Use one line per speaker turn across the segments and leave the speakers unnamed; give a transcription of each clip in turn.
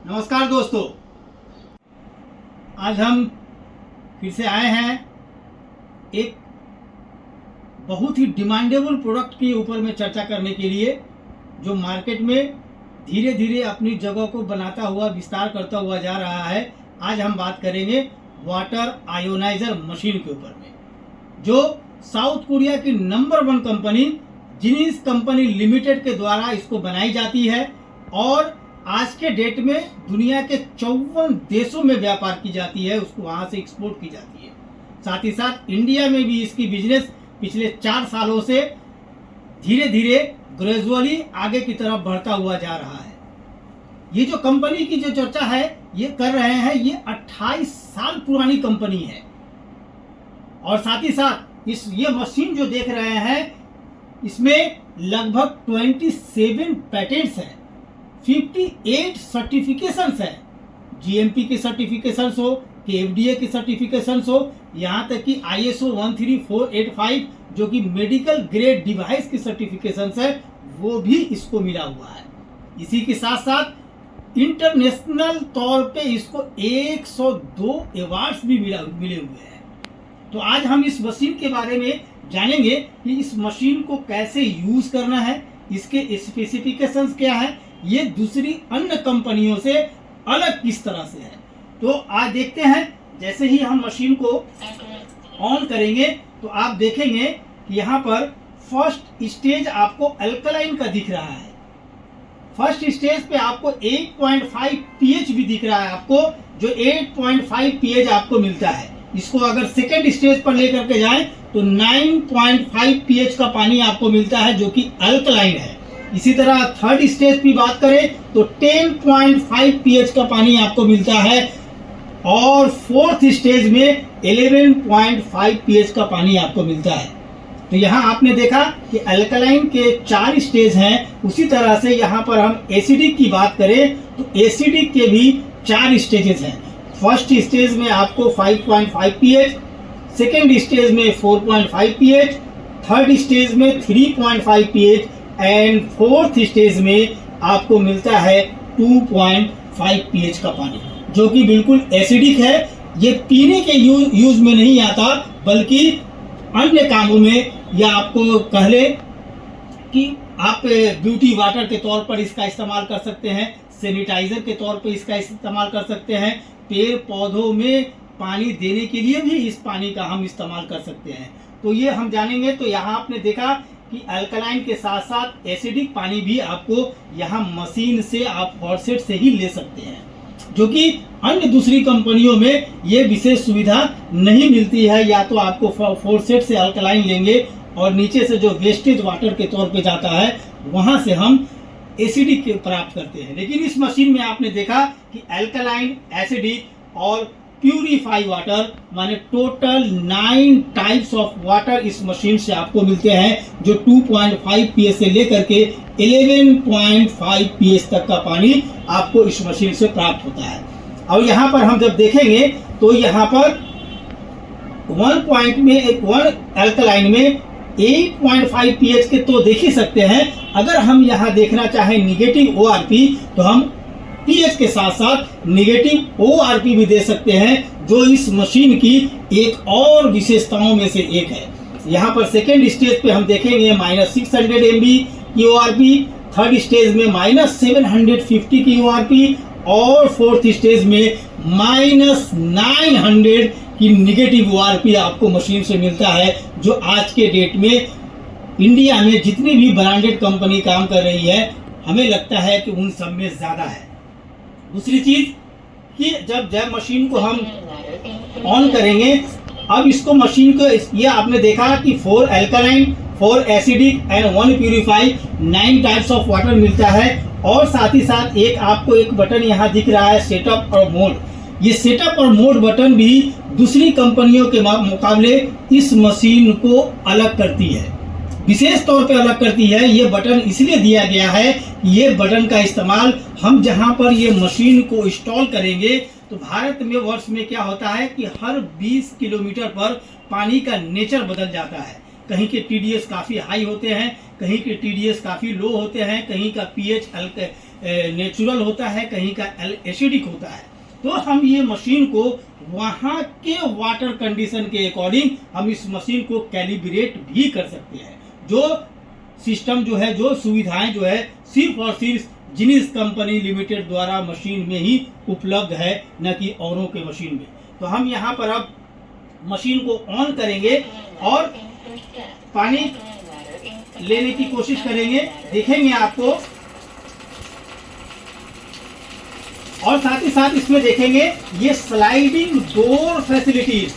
नमस्कार दोस्तों, आज हम फिर से आए हैं एक बहुत ही डिमांडेबल प्रोडक्ट के ऊपर में चर्चा करने के लिए, जो मार्केट में धीरे धीरे अपनी जगह को बनाता हुआ विस्तार करता हुआ जा रहा है। आज हम बात करेंगे वाटर आयोनाइजर मशीन के ऊपर में, जो साउथ कोरिया की नंबर 1 कंपनी जिनिस कंपनी लिमिटेड के द्वारा इसको बनाई जाती है और आज के डेट में दुनिया के 54 देशों में व्यापार की जाती है, उसको वहां से एक्सपोर्ट की जाती है। साथ ही साथ इंडिया में भी इसकी बिजनेस पिछले 4 सालों से धीरे धीरे ग्रेजुअली आगे की तरफ बढ़ता हुआ जा रहा है। ये जो कंपनी की जो चर्चा है ये कर रहे हैं, ये 28 साल पुरानी कंपनी है और साथ ही साथ ये मशीन जो देख रहे हैं इसमें लगभग 27 पैटेंट्स हैं, 58 सर्टिफिकेशंस है, जीएमपी की सर्टिफिकेशंस हो कि एफडीए की सर्टिफिकेशंस हो, यहाँ तक कि ISO 13485 जो कि मेडिकल ग्रेड डिवाइस की सर्टिफिकेशंस है वो भी इसको मिला हुआ है। इसी के साथ साथ इंटरनेशनल तौर पे इसको 102 अवार्ड्स भी मिले हुए हैं। तो आज हम इस मशीन के बारे में जानेंगे कि इस मशीन को कैसे यूज करना है, इसके स्पेसिफिकेशंस क्या है, ये दूसरी अन्य कंपनियों से अलग किस तरह से है। तो आज देखते हैं। जैसे ही हम मशीन को ऑन करेंगे तो आप देखेंगे कि यहाँ पर फर्स्ट स्टेज आपको अल्कलाइन का दिख रहा है। फर्स्ट स्टेज पे आपको 8.5 pH भी दिख रहा है आपको, जो 8.5 pH आपको मिलता है। इसको अगर सेकेंड स्टेज पर लेकर के जाएं तो 9.5 pH का पानी आपको मिलता है जो कि अल्कलाइन है। इसी तरह थर्ड स्टेज की बात करें तो 10.5 pH का पानी आपको मिलता है और फोर्थ स्टेज में 11.5 pH का पानी आपको मिलता है। तो यहाँ आपने देखा कि अल्कलाइन के 4 स्टेज हैं। उसी तरह से यहाँ पर हम एसिडिक की बात करें तो एसिडिक के भी 4 स्टेजेस हैं। फर्स्ट स्टेज में आपको 5.5 pH, सेकेंड स्टेज में 4.5 pH, थर्ड स्टेज में 3.5 pH एंड फोर्थ स्टेज में आपको मिलता है 2.5 pH का पानी, जो कि बिल्कुल एसिडिक है। ये पीने के यूज में नहीं आता, बल्कि अन्य कामों में, या आपको कह ले कि आप ब्यूटी वाटर के तौर पर इसका इस्तेमाल कर सकते हैं, सैनिटाइजर के तौर पर इसका इस्तेमाल कर सकते हैं, पेड़ पौधों में पानी देने के लिए भी इस पानी का हम इस्तेमाल कर सकते हैं। तो ये हम जानेंगे। तो यहाँ आपने देखा कि अल्कलाइन के साथ साथ एसिडिक पानी भी आपको यहाँ मशीन से आप फॉरसेट से ही ले सकते हैं, जो कि अन्य दूसरी कंपनियों में ये विशेष सुविधा नहीं मिलती है। या तो आपको फॉरसेट से अल्कलाइन लेंगे और नीचे से जो वेस्टेज वाटर के तौर पे जाता है वहां से हम एसिडिक प्राप्त करते हैं। लेकिन इस मशीन में आपने देखा कि अल्कलाइन, एसिडिक और प्यूरिफाई वाटर, माने टोटल 9 टाइप्स ऑफ वाटर इस मशीन से आपको मिलते हैं, जो 2.5 pH से लेकर के 11.5 pH तक का पानी आपको इस मशीन से प्राप्त होता है। और यहाँ पर हम जब देखेंगे तो यहाँ पर 1 अल्कलाइन में 8.5 pH के तो देख ही सकते हैं। अगर हम यहाँ देखना चाहें निगेटिव ORP तो हम pH के साथ साथ निगेटिव ORP भी दे सकते हैं, जो इस मशीन की एक और विशेषताओं में से एक है। यहाँ पर सेकेंड स्टेज पे हम देखेंगे -600 MB की ORP, थर्ड स्टेज में -750 की ORP और फोर्थ स्टेज में -900 की निगेटिव ORP आपको मशीन से मिलता है, जो आज के डेट में इंडिया में जितनी भी ब्रांडेड कंपनी काम कर रही है, हमें लगता है कि उन सब में ज्यादा है। दूसरी चीज कि जब मशीन को हम ऑन करेंगे, अब इसको मशीन को, ये आपने देखा कि 4 alkaline, 4 acidic and 1 purify, 9 types of water मिलता है। और साथ ही साथ आपको एक बटन यहाँ दिख रहा है, सेटअप और मोड। ये सेटअप और मोड बटन भी दूसरी कंपनियों के मुकाबले इस मशीन को अलग करती है, विशेष तौर पे अलग करती है। ये बटन इसलिए दिया गया है, ये बटन का इस्तेमाल हम जहां पर ये मशीन को इंस्टॉल करेंगे तो भारत में वर्ष में क्या होता है कि हर 20 किलोमीटर पर पानी का नेचर बदल जाता है। कहीं के टीडीएस काफी हाई होते हैं, कहीं के टीडीएस काफी लो होते हैं, कहीं का पीएच नेचुरल होता है, कहीं का एसिडिक होता है। तो हम ये मशीन को वहाँ के वाटर कंडीशन के अकॉर्डिंग हम इस मशीन को कैलिब्रेट भी कर सकते हैं। जो सिस्टम जो है, जो सुविधाएं जो है, सिर्फ और सिर्फ जिनिस कंपनी लिमिटेड द्वारा मशीन में ही उपलब्ध है, न कि औरों के मशीन में। तो हम यहाँ पर अब मशीन को ऑन करेंगे और पानी लेने की कोशिश करेंगे, देखेंगे आपको, और साथ ही साथ इसमें देखेंगे ये स्लाइडिंग डोर फैसिलिटीज,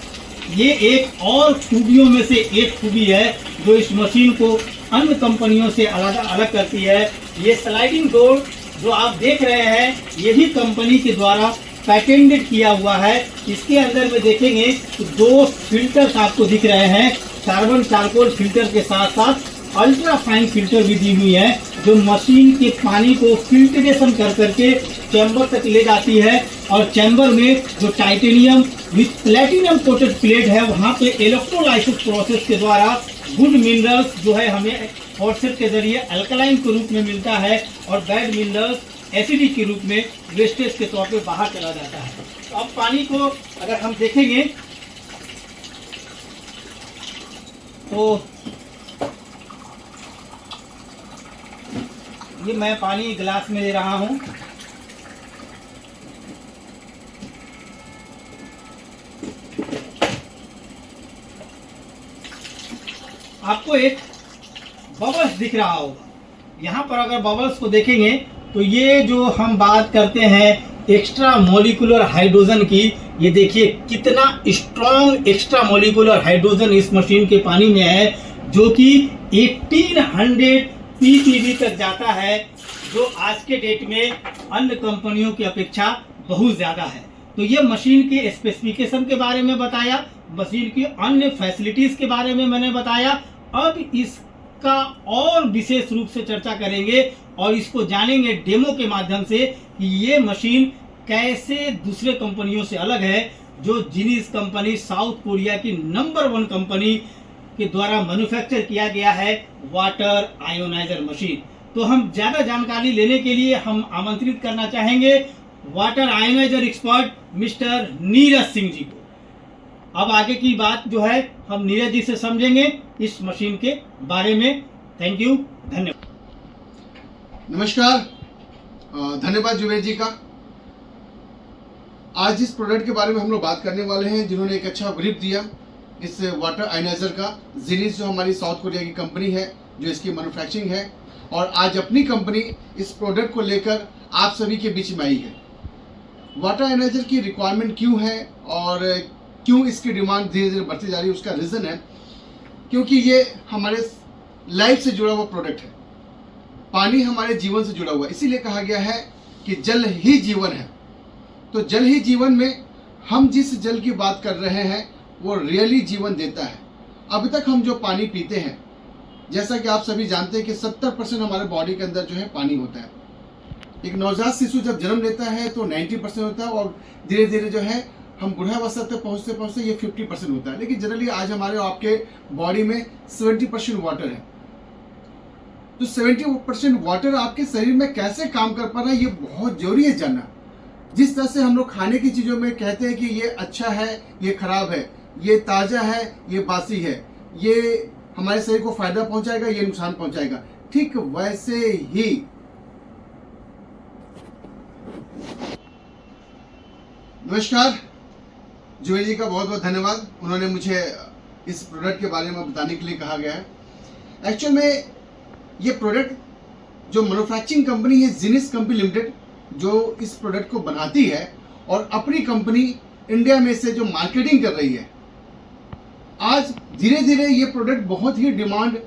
ये एक और खूबियों में से एक खूबी है जो इस मशीन को अन्य कंपनियों से अलग करती है। ये स्लाइडिंग डोर जो आप देख रहे हैं, यही कंपनी के द्वारा पैटेंटेड किया हुआ है। इसके अंदर में देखेंगे तो 2 फिल्टर्स आपको दिख रहे हैं, कार्बन चारकोल फिल्टर के साथ साथ अल्ट्रा फाइन फिल्टर भी दी हुई है, जो मशीन के पानी को फिल्ट्रेशन कर करके चैम्बर तक ले जाती है। और चैम्बर में जो titanium with platinum coated plate है, वहाँ पे इलेक्ट्रोलाइसिस प्रोसेस के द्वारा गुड मिनरल्स जो है हमें फॉरसेट के जरिए अल्कलाइन के रूप में मिलता है, और बैड मिनरल्स एसिडिक के रूप में वेस्टेज के तौर पे बाहर चला जाता है। तो अब पानी को अगर हम देखेंगे तो ये मैं पानी गिलास में ले रहा हूँ। आपको एक बबल्स दिख रहा होगा, यहाँ पर अगर बबल्स को देखेंगे तो ये जो हम बात करते हैं एक्स्ट्रा मोलिकुलर हाइड्रोजन की, ये देखिए कितना स्ट्रॉन्ग एक्स्ट्रा मोलिकुलर हाइड्रोजन इस मशीन के पानी में है, जो कि 1800 ppb तक जाता है, जो आज के डेट में अन्य कंपनियों की अपेक्षा बहुत ज़्यादा है। तो ये मशीन के स्पेसिफिकेशन के बारे में बताया, मशीन की अन्य फैसिलिटीज़ के बारे में मैंने बताया। अब इसका और विशेष रूप से चर्चा करेंगे और इसको जानेंगे डेमो के माध्यम से कि ये मशीन कैसे दूसरे कंपनियों से अलग है, जो जिनिस कंपनी साउथ कोरिया की नंबर 1 कंपनी के द्वारा मैन्युफैक्चर किया गया है वाटर आयोनाइजर मशीन। तो हम ज़्यादा जानकारी लेने के लिए हम आमंत्रित करना चाहेंगे water ionizer expert mister Neeraj Singh ji को। अब आगे की बात जो है हम नीरज जी से समझेंगे इस मशीन के बारे में। थैंक यू, धन्यवाद।
नमस्कार, धन्यवाद जुबेर जी का। आज जिस प्रोडक्ट के बारे में हम लोग बात करने वाले हैं, जिन्होंने एक अच्छा ब्रीफ दिया इस वाटर आयोनाइजर का, जिनिस जो हमारी साउथ कोरिया की कंपनी है जो इसकी मैन्युफैक्चरिंग है, और आज अपनी कंपनी इस प्रोडक्ट को लेकर आप सभी के बीच में आई है। वाटर आयोनाइजर की रिक्वायरमेंट क्यों है और क्यों इसकी डिमांड धीरे धीरे बढ़ती जा रही है, उसका रीज़न है क्योंकि ये हमारे लाइफ से जुड़ा हुआ प्रोडक्ट है। पानी हमारे जीवन से जुड़ा हुआ है, इसीलिए कहा गया है कि जल ही जीवन है। तो जल ही जीवन में हम जिस जल की बात कर रहे हैं वो रियली जीवन देता है। अभी तक हम जो पानी पीते हैं, जैसा कि आप सभी जानते हैं कि 70% हमारे बॉडी के अंदर जो है पानी होता है। एक नवजात शिशु जब जन्म लेता है तो 90% होता है, और धीरे धीरे जो है हम बुढ़ावस्था तक पहुँचते पहुँचते ये 50% होता है। लेकिन जनरली आज हमारे आपके बॉडी में 70% वाटर है। तो 70% वाटर आपके शरीर में कैसे काम कर पा रहा है, ये बहुत जरूरी है जानना। जिस तरह से हम लोग खाने की चीज़ों में कहते हैं कि ये अच्छा है, ये खराब है, ये ताज़ा है, ये बासी है, ये हमारे शरीर को फायदा पहुंचाएगा, ये नुकसान पहुंचाएगा, ठीक वैसे ही नमस्कार, जुबेर जी का बहुत बहुत धन्यवाद। उन्होंने मुझे इस प्रोडक्ट के बारे में बताने के लिए कहा गया है। एक्चुअल में ये प्रोडक्ट जो मैन्युफैक्चरिंग कंपनी है जिनिस कंपनी लिमिटेड, जो इस प्रोडक्ट को बनाती है और अपनी कंपनी इंडिया में से जो मार्केटिंग कर रही है, आज धीरे धीरे ये प्रोडक्ट बहुत ही डिमांड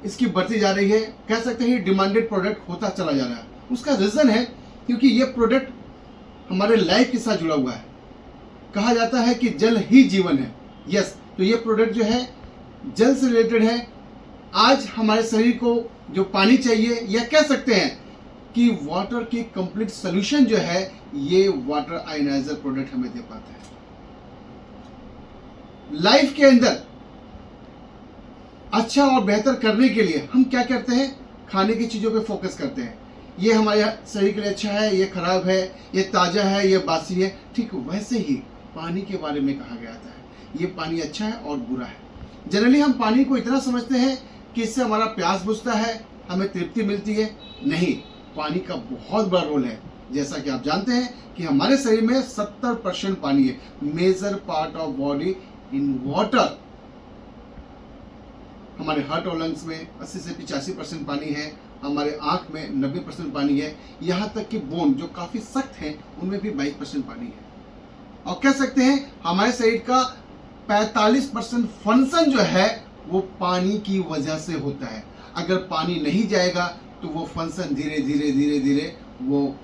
इसकी बढ़ती जा रही है। कह सकते हैं डिमांडेड प्रोडक्ट होता चला जा रहा है। उसका रीज़न है क्योंकि ये प्रोडक्ट हमारे लाइफ के साथ जुड़ा हुआ है। कहा जाता है कि जल ही जीवन है। यस, तो ये प्रोडक्ट जो है जल से रिलेटेड है। आज हमारे शरीर को जो पानी चाहिए, या कह सकते हैं कि वाटर की कंप्लीट सोल्यूशन जो है, ये वाटर आयोनाइजर प्रोडक्ट हमें दे पाता है। लाइफ के अंदर अच्छा और बेहतर करने के लिए हम क्या करते हैं, खाने की चीज़ों पे फोकस करते हैं। ये हमारे शरीर के लिए अच्छा है, ये खराब है, ये ताज़ा है, ये बासी है, ठीक वैसे ही पानी के बारे में कहा गया था, ये पानी अच्छा है और बुरा है। जनरली हम पानी को इतना समझते हैं कि इससे हमारा प्यास बुझता है, हमें तृप्ति मिलती है। नहीं, पानी का बहुत बड़ा रोल है। जैसा कि आप जानते हैं कि हमारे शरीर में 70% पानी है। Major part of body in water. हमारे हार्ट और लंग्स में 80 से 85% पानी है, हमारे आंख में 90% पानी है, यहाँ तक कि बोन जो काफ़ी सख्त हैं उनमें भी 22% पानी है। और कह सकते हैं हमारे शरीर का 45% फंक्शन जो है वो पानी की वजह से होता है। अगर पानी नहीं जाएगा तो वो फंक्शन धीरे धीरे धीरे धीरे वो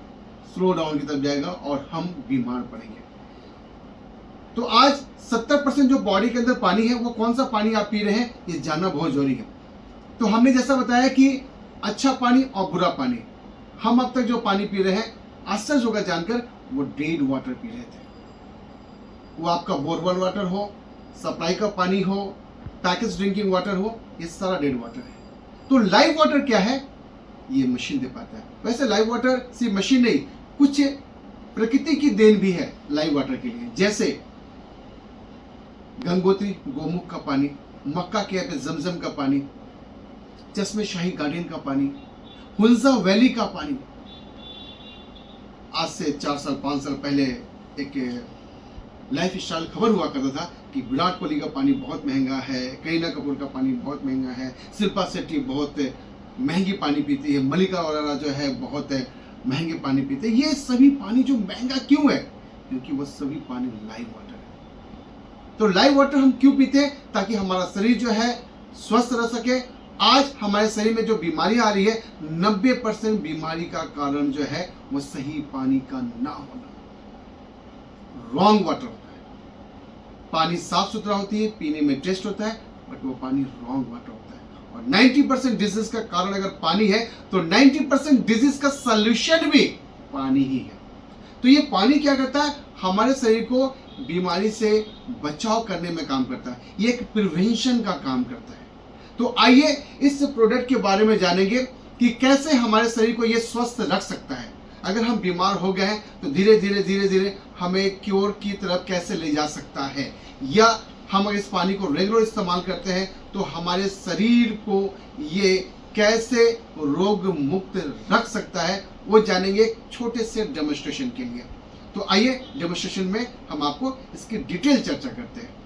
स्लो डाउन की तरफ जाएगा और हम बीमार पड़ेंगे। तो आज 70% जो बॉडी के अंदर पानी है वो कौन सा पानी आप पी रहे हैं ये जानना बहुत जरूरी है। तो हमने जैसा बताया कि अच्छा पानी और बुरा पानी, हम अब तक जो पानी पी रहे हैं आश्चर्य होगा जानकर वो डेड वाटर पी रहे थे। वो आपका बोरवेल वाटर हो, सप्लाई का पानी हो, पैकेज ड्रिंकिंग वाटर हो, ये सारा डेड वाटर है। तो लाइव वाटर क्या है ये मशीन दे पाता है। वैसे लाइव वाटर सिर्फ मशीन नहीं, कुछ प्रकृति की देन भी है लाइव वाटर के लिए। जैसे गंगोत्री गोमुख का पानी, मक्का के यहाँ पे जमजम का पानी, चश्मे शाही गार्डन का पानी, हुंजा वैली का पानी। आज से 4 साल 5 साल पहले एक लाइफ स्टाइल खबर हुआ करता था कि विराट कोहली का पानी बहुत महंगा है, करीना कपूर का पानी बहुत महंगा है, शिल्पा शेट्टी बहुत महंगी पानी पीती है, मलिका अरोड़ा जो है बहुत महंगे पानी पीते हैं। ये सभी पानी जो महंगा क्यों है? क्योंकि वो सभी पानी लाइव वाटर है। तो लाइव वाटर हम क्यों पीते हैं? ताकि हमारा शरीर जो है स्वस्थ रह सके। आज हमारे शरीर में जो बीमारी आ रही है 90% बीमारी का कारण जो है वो सही पानी का ना होना, रॉन्ग वाटर होता है। पानी साफ सुथरा होती है, पीने में टेस्ट होता है, बट वो पानी रॉन्ग वाटर होता है। और 90% डिजीज का कारण अगर पानी है तो 90% डिजीज का सॉल्यूशन भी पानी ही है। तो ये पानी क्या करता है? हमारे शरीर को बीमारी से बचाव करने में काम करता है, ये एक प्रिवेंशन का काम करता है। तो आइए इस प्रोडक्ट के बारे में जानेंगे कि कैसे हमारे शरीर को ये स्वस्थ रख सकता है। अगर हम बीमार हो गए हैं तो धीरे धीरे हमें क्योर की तरफ कैसे ले जा सकता है, या हम अगर इस पानी को रेगुलर इस्तेमाल करते हैं तो हमारे शरीर को ये कैसे रोग मुक्त रख सकता है, वो जानेंगे एक छोटे से डेमोन्स्ट्रेशन के लिए। तो आइए डेमोन्स्ट्रेशन में हम आपको इसकी डिटेल चर्चा करते हैं।